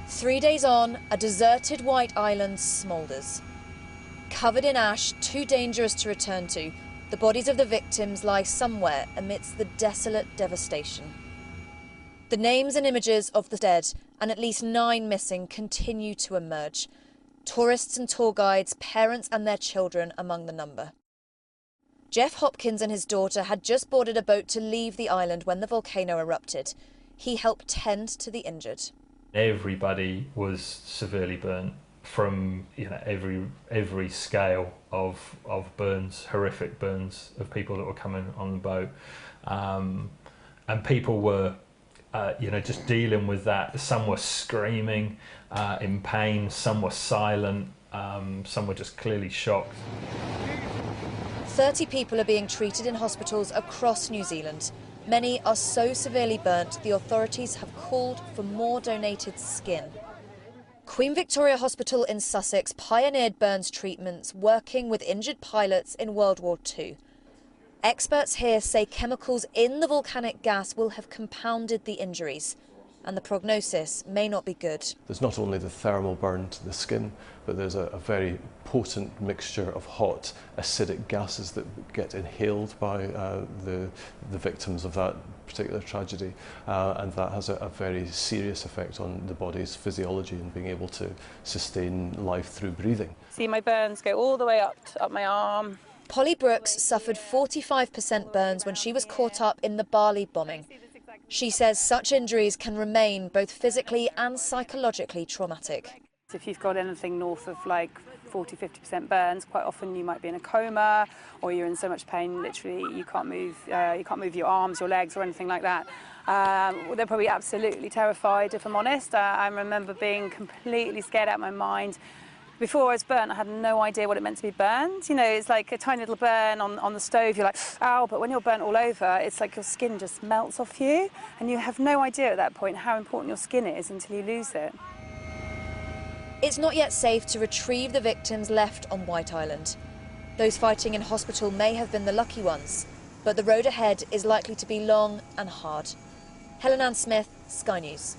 3 days on, a deserted white island smoulders. Covered in ash, too dangerous to return to, the bodies of the victims lie somewhere amidst the desolate devastation. The names and images of the dead, and at least 9 missing, continue to emerge. Tourists and tour guides, parents and their children among the number. Jeff Hopkins and his daughter had just boarded a boat to leave the island when the volcano erupted. He helped tend to the injured. Everybody was severely burnt from every scale of burns, horrific burns of people that were coming on the boat, and people were just dealing with that. Some were screaming in pain, some were silent, some were just clearly shocked. 30 people are being treated in hospitals across New Zealand. Many are so severely burnt, the authorities have called for more donated skin. Queen Victoria Hospital in Sussex pioneered burns treatments, working with injured pilots in World War II. Experts here say chemicals in the volcanic gas will have compounded the injuries, and the prognosis may not be good. There's not only the thermal burn to the skin, but there's a very potent mixture of hot acidic gases that get inhaled by the victims of that particular tragedy, and that has a very serious effect on the body's physiology and being able to sustain life through breathing. See my burns go all the way up my arm. Polly Brooks suffered 45% burns when she was caught up in the Bali bombing. She says such injuries can remain both physically and psychologically traumatic. If you've got anything north of like 40–50% burns, quite often you might be in a coma, or you're in so much pain literally you can't move your arms, your legs or anything like that. They're probably absolutely terrified, if I'm honest. I remember being completely scared out of my mind. Before I was burnt, I had no idea what it meant to be burned. You know, it's like a tiny little burn on the stove, you're like, ow, but when you're burnt all over, it's like your skin just melts off you, and you have no idea at that point how important your skin is until you lose it. It's not yet safe to retrieve the victims left on White Island. Those fighting in hospital may have been the lucky ones, but the road ahead is likely to be long and hard. Helen Ann Smith, Sky News.